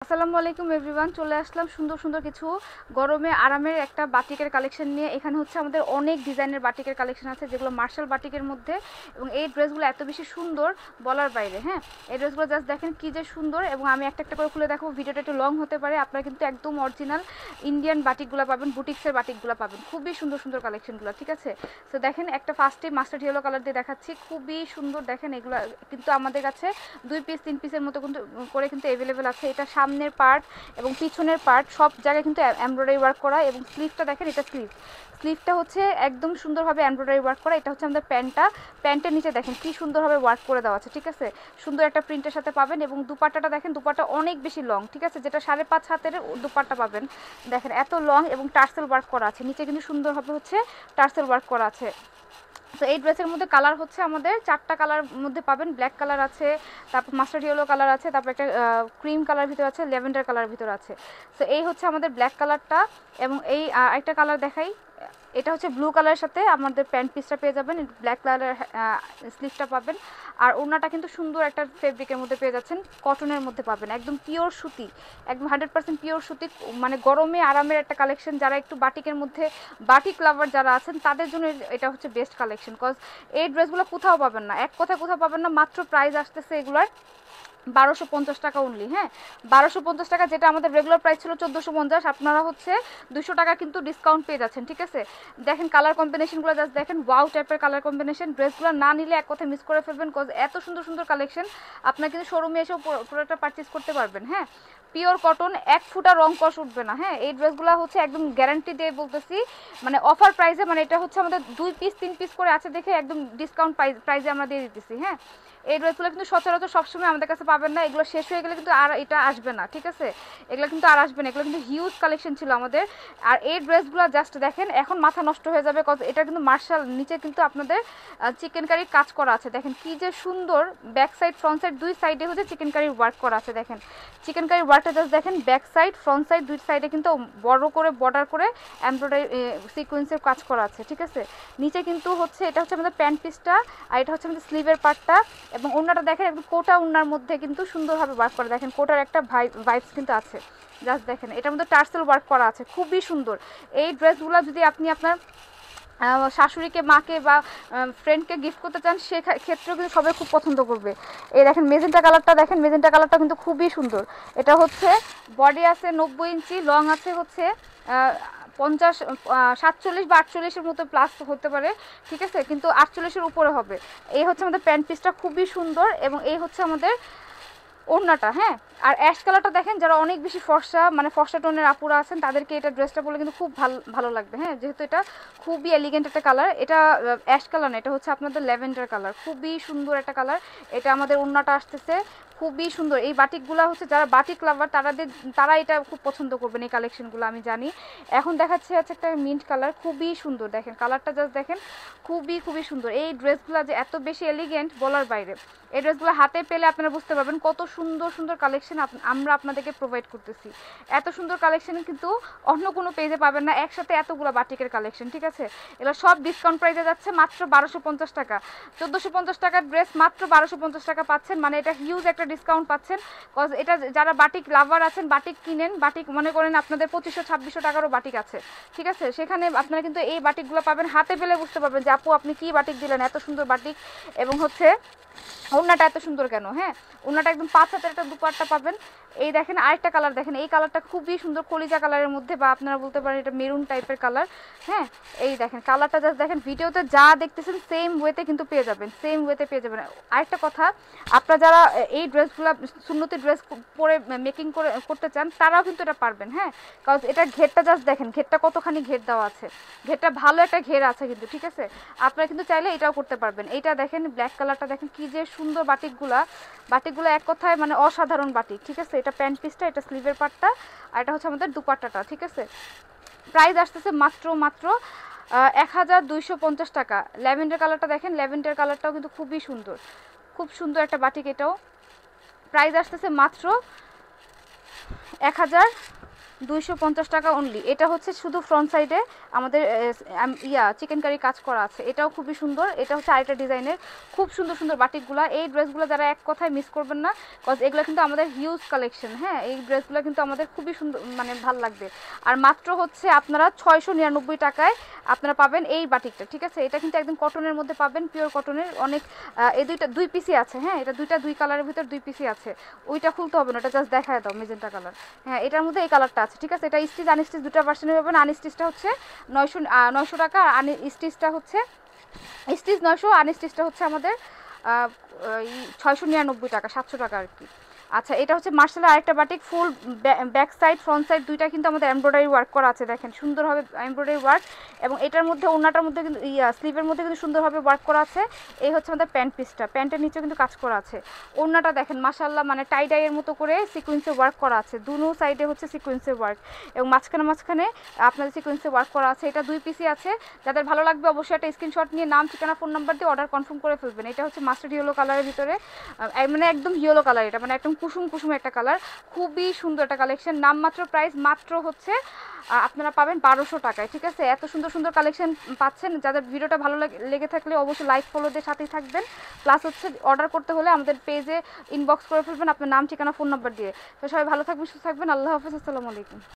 আসসালামু আলাইকুম এভরিওয়ান, চলে আসলাম সুন্দর সুন্দর কিছু গরমে আরামের একটা বাটিকের কালেকশন নিয়ে। এখানে হচ্ছে আমাদের অনেক ডিজাইনের বাটিকের কালেকশন আছে, যেগুলো মার্শাল বাটিকের মধ্যে। এবং এই ড্রেসগুলো এত বেশি সুন্দর বলার বাইরে। হ্যাঁ, এই ড্রেসগুলো জাস্ট দেখেন কি যে সুন্দর। এবং আমি একটা একটা করে খুলে দেখো, ভিডিওটা একটু লং হতে পারে। আপনারা কিন্তু একদম অরিজিনাল ইন্ডিয়ান বাটিকগুলো পাবেন, বুটিক্সের বাটিকগুলো পাবেন, খুবই সুন্দর সুন্দর কালেকশনগুলো। ঠিক আছে, তো দেখেন একটা ফার্স্টে মাস্টার্ড ইয়েলো কালার দিয়ে দেখাচ্ছি, খুবই সুন্দর। দেখেন এগুলো কিন্তু আমাদের কাছে 2 পিস 3 পিসের মতো কিন্তু করে কিন্তু অ্যাভেলেবেল আছে। এটা সামনের পার্ট এবং পিছনের পার্ট সব জায়গায় কিন্তু এমব্রয়ডারি ওয়ার্ক করা। এবং স্লিভটা দেখেন, এটা স্লিভটা হচ্ছে একদম সুন্দরভাবে এমব্রয়ডারি ওয়ার্ক করা। এটা হচ্ছে আমাদের প্যান্টের নিচে দেখেন কি সুন্দরভাবে ওয়ার্ক করে দেওয়া আছে। ঠিক আছে, সুন্দর একটা প্রিন্টের সাথে পাবেন। এবং দুপাট্টাটা দেখেন, দুপাট্টা অনেক বেশি লং। ঠিক আছে, যেটা 5.5 হাতের দুপাট্টা পাবেন। দেখেন এত লং এবং টার্সেল ওয়ার্ক করা আছে, নিচে কিন্তু সুন্দরভাবে হচ্ছে টার্সেল ওয়ার্ক করা আছে। তো এই ড্রেসের মধ্যে কালার হচ্ছে আমাদের 4টা কালার মধ্যে পাবেন। ব্ল্যাক কালার আছে, তারপর মাস্টার্ড ইয়েলো কালার আছে, তারপর একটা ক্রিম কালার ভিতর আছে, ল্যাভেন্ডার কালার ভিতর আছে। তো এই হচ্ছে আমাদের ব্ল্যাক কালারটা। এবং এই একটা কালার দেখাই, এটা হচ্ছে ব্লু কালারের সাথে আমাদের প্যান্ট পিসটা পেয়ে যাবেন, ব্ল্যাক কালারের স্লিভটা পাবেন। আর ওড়নাটা কিন্তু সুন্দর একটা ফেব্রিকের মধ্যে পেয়ে যাচ্ছেন, কটনের মধ্যে পাবেন, একদম পিওর সুতি, একদম 100% পিওর সুতি। মানে গরমে আরামের একটা কালেকশন। যারা একটু বাটিকের মধ্যে বাটিক লাভার যারা আছেন তাদের জন্য এটা হচ্ছে বেস্ট কালেকশন। কজ এই ড্রেসগুলো কোথাও পাবেন না, এক কথায় কোথাও পাবেন না। মাত্র প্রাইস আসতেছে এগুলার 1250 টাকা অনলি। হ্যাঁ, 1250 টাকা, যেটা আমাদের রেগুলার প্রাইস ছিল 1450। আপনারা হচ্ছে 200 টাকা কিন্তু ডিসকাউন্ট পেয়ে যাচ্ছেন। ঠিক আছে, দেখেন কালার কম্বিনেশনগুলো জাস্ট দেখেন, ওয়াও টাইপের কালার কম্বিনেশন। ড্রেসগুলো না নিলে এক কথায় মিস করে ফেলবেন, কজ এত সুন্দর সুন্দর কালেকশন। আপনারা কিন্তু শোরুমে এসেও প্রোডাক্টটা পারচেস করতে পারবেন। হ্যাঁ, পিওর কটন, 1 ফুটা রং কষ উঠবে না। হ্যাঁ, এই ড্রেসগুলো হচ্ছে একদম গ্যারান্টি দিয়ে বলতেছি, মানে অফার প্রাইসে। মানে এটা হচ্ছে আমাদের 2 পিস 3 পিস করে আছে দেখে একদম ডিসকাউন্ট প্রাইসে আমরা দিয়ে দিতেছি। হ্যাঁ, এই ড্রেসগুলো কিন্তু সচরাচর সবসময় আমাদের কাছে পাবেন না, এগুলো শেষ হয়ে গেলে কিন্তু আর এটা আসবে না। ঠিক আছে, এগুলো কিন্তু আর আসবে না, এগুলো কিন্তু হিউজ কালেকশন ছিল আমাদের। আর এই ড্রেসগুলো জাস্ট দেখেন, এখন মাথা নষ্ট হয়ে যাবে, কজ এটা কিন্তু মার্শাল, নিচে কিন্তু আপনাদের চিকেন কারির কাজ করা আছে। দেখেন কি যে সুন্দর, ব্যাক সাইড ফ্রন্ট সাইড দুই সাইডে হচ্ছে চিকেন কারির ওয়ার্ক করা আছে। দেখেন চিকেন কারির ওয়ার্কটা জাস্ট দেখেন, ব্যাক সাইড ফ্রন্ট সাইড দুই সাইডে কিন্তু বড় করে বর্ডার করে এমব্রয়ডারি সিকোয়েন্সের কাজ করা আছে। ঠিক আছে, নিচে কিন্তু হচ্ছে এটা হচ্ছে আমাদের প্যান্ট পিসটা, আর এটা হচ্ছে আমাদের স্লিভের পার্টটা। এবং ওড়নাটা দেখেন, একদম কোটা ওড়নার মধ্যে কিন্তু সুন্দরভাবে ওয়ার্ক করা। দেখেন কোটার একটা ভাইবস কিন্তু আছে, জাস্ট দেখেন এটার মধ্যে টার্সেল ওয়ার্ক করা আছে, খুবই সুন্দর। এই ড্রেসগুলো যদি আপনি আপনার শাশুড়িকে, মাকে বা ফ্রেন্ডকে গিফট করতে চান, সেক্ষেত্রেও কিন্তু সবাই খুব পছন্দ করবে। এই দেখেন মেজেন্টা কালারটা, দেখেন মেজেন্টা কালারটা কিন্তু খুবই সুন্দর। এটা হচ্ছে বডি আছে 90 ইঞ্চি, লং আছে হচ্ছে 50, 47 বা 48-এর মতো প্লাস হতে পারে। ঠিক আছে, কিন্তু 48-এর উপরে হবে। এই হচ্ছে আমাদের প্যান্ট পিসটা, খুবই সুন্দর। এবং এই হচ্ছে আমাদের ওড়নাটা। হ্যাঁ, আর অ্যাশ কালারটা দেখেন, যারা অনেক বেশি ফর্সা, মানে ফর্সা টোনের আপুরা আছেন, তাদেরকে এটা ড্রেসটা পরলে কিন্তু খুব ভালো লাগবে। হ্যাঁ, যেহেতু এটা খুবই এলিগেন্ট একটা কালার। এটা অ্যাশ কালার না, এটা হচ্ছে আপনাদের ল্যাভেন্ডার কালার, খুবই সুন্দর একটা কালার। এটা আমাদের ওড়নাটা আসতেছে খুবই সুন্দর। এই বাটিকগুলো হচ্ছে যারা বাটিক লাভার তারা এটা খুব পছন্দ করবেন, এই কালেকশনগুলো আমি জানি। এখন দেখাচ্ছে হচ্ছে একটা মিন্ট কালার, খুবই সুন্দর। দেখেন কালারটা জাস্ট দেখেন, খুবই সুন্দর। এই ড্রেসগুলো যে এত বেশি এলিগেন্ট বলার বাইরে। এই ড্রেসগুলো হাতে পেলে আপনারা বুঝতে পারবেন কত সুন্দর সুন্দর কালেকশন আমরা আপনাদেরকে প্রোভাইড করতেছি। এত সুন্দর কালেকশন কিন্তু অন্য কোনো পেজে পাবেন না, একসাথে এতগুলো বাটিকের কালেকশন। ঠিক আছে, এগুলো সব ডিসকাউন্ট প্রাইসে যাচ্ছে মাত্র 1250 টাকা। 1450 টাকার ড্রেস মাত্র 1250 টাকা পাচ্ছেন, মানে এটা হিউজ একটা ডিসকাউন্ট পাচ্ছেন। কজ এটা যারা বাটিক লাভার আছেন, বাটিক কিনেন, বাটিক মনে করেন আপনাদের 2500-2600 টাকারও বাটিক আছে। ঠিক আছে, সেখানে আপনারা কিন্তু এই বাটিকগুলো পাবেন, হাতে পেলে বুঝতে পারবেন যে আপু আপনি কি বাটিক দিলেন, এত সুন্দর বাটিক। এবং হচ্ছে ওড়নাটা এত সুন্দর কেন। হ্যাঁ, ওড়নাটা একদম 5 হাতের একটা দুপাট্টা পাবেন। এই দেখেন আরেকটা কালার, দেখেন এই কালারটা খুবই সুন্দর, কলিজা কালারের মধ্যে, বা আপনারা বলতে পারেন এটা মেরুন টাইপের কালার। হ্যাঁ, এই দেখেন কালারটা জাস্ট দেখেন, ভিডিওতে যা দেখতেছেন সেম ওয়েতে কিন্তু পেয়ে যাবেন, সেম ওয়েতে পেয়ে যাবেন। আরেকটা কথা, আপনারা যারা এই ড্রেসগুলো সুন্নতি ড্রেস পরে মেকিং করতে চান, তারাও কিন্তু এটা পারবেন। হ্যাঁ, কারণ এটা ঘেরটা জাস্ট দেখেন, ঘেরটা কতখানি ঘের দেওয়া আছে, ঘেরটা ভালো একটা ঘের আছে কিন্তু। ঠিক আছে, আপনারা কিন্তু চাইলে এটাও করতে পারবেন। এইটা দেখেন ব্ল্যাক কালারটা, দেখেন কি যে সুন্দর বাটিকগুলো এক কথায় মানে অসাধারণ বাটিক। ঠিক আছে, এটা প্যান্ট পিসটা, এটা স্লিভের পার্টটা, আর এটা হচ্ছে আমাদের দুপাট্টাটা। ঠিক আছে, প্রাইস আসতেছে মাত্র 1250 টাকা। ল্যাভেন্ডার কালারটা দেখেন, ল্যাভেন্ডার কালারটাও কিন্তু খুবই সুন্দর, খুব সুন্দর একটা বাটিক। এটাও প্রাইস আসতেছে মাত্র 1000 250 টাকা অনলি। এটা হচ্ছে শুধু ফ্রন্ট সাইডে আমাদের চিকেন কারি কাজ করা আছে, এটাও খুবই সুন্দর। এটা হচ্ছে আরেকটা ডিজাইনের, খুব সুন্দর সুন্দর বাটিকগুলো। এই ড্রেসগুলো যারা এক কথায় মিস করবেন না, কজ এগুলো কিন্তু আমাদের হিউজ কালেকশন। হ্যাঁ, এই ড্রেসগুলো কিন্তু আমাদের খুবই সুন্দর, মানে ভাল লাগবে। আর মাত্র হচ্ছে আপনারা 699 টাকায় আপনারা পাবেন এই বাটিকটা, ঠিক আছে? এটা কিন্তু একদম কটনের মধ্যে পাবেন, পিওর কটনের। অনেক এই দুই পিসি আছে। হ্যাঁ, এটা দুই কালারের ভিতর 2 পিসি আছে। ওইটা খুলতে হবে না, ওটা জাস্ট দেখায় দাও, মেজেন্টা কালার। হ্যাঁ, এটার মধ্যে এই কালারটা আছে, ঠিক আছে? এটা স্টিচ আনস্টিচ দুটো ভার্সনে পাবেন। আনস্টিচটা হচ্ছে 900 টাকা, আর স্টিচটা হচ্ছে স্টিচ 900, আনস্টিচটা হচ্ছে আমাদের 699 টাকা, 700 টাকা আর কি। আচ্ছা, এটা হচ্ছে মার্শালের আরেকটা batik, full back side front side দুইটা কিন্তু আমাদের এমব্রয়ডারি ওয়ার্ক করা আছে, দেখেন সুন্দরভাবে এমব্রয়ডারি ওয়ার্ক। এবং এটার মধ্যে ওড়নাটার মধ্যে কিন্তু স্লিভের মধ্যে কিন্তু সুন্দরভাবে ওয়ার্ক করা আছে। এই হচ্ছে আমাদের প্যান্ট পিসটা, প্যান্টের নিচে কিন্তু কাজ করা আছে। ওড়নাটা দেখেন মাশাআল্লাহ, মানে টাই ডাইয়ের মতো করে সিকোয়েন্সে ওয়ার্ক করা আছে, দুনো সাইডে হচ্ছে সিকোয়েন্সের ওয়ার্ক, এবং মাঝখানে আপনাদের সিকোয়েন্সে ওয়ার্ক করা আছে। এটা 2 পিসি আছে, যাদের ভালো লাগবে অবশ্যই একটা স্ক্রিনশট নিয়ে নাম, ঠিকানা, ফোন নাম্বার দিয়ে অর্ডার কনফার্ম করে ফেলবেন। এটা হচ্ছে মাস্টার্ড ইয়েলো কালারের ভিতরে, মানে একদম ইয়েলো কালার, এটা মানে একদম কুসুম একটা কালার, খুবই সুন্দর একটা কালেকশন। নাম মাত্র, প্রাইস মাত্র হচ্ছে আপনারা পাবেন 1200 টাকায়, ঠিক আছে? এত সুন্দর সুন্দর কালেকশন পাচ্ছেন। যাদের ভিডিওটা ভালো লেগে থাকলে অবশ্যই লাইক ফলো দিয়ে সাথেই থাকবেন। প্লাস হচ্ছে অর্ডার করতে হলে আমাদের পেজে ইনবক্স করে ফেলবেন আপনার নাম, ঠিকানা, ফোন নাম্বার দিয়ে। তো সবাই ভালো থাকবেন, সুস্থ থাকবেন। আল্লাহ হাফেজ, আসসালামু আলাইকুম।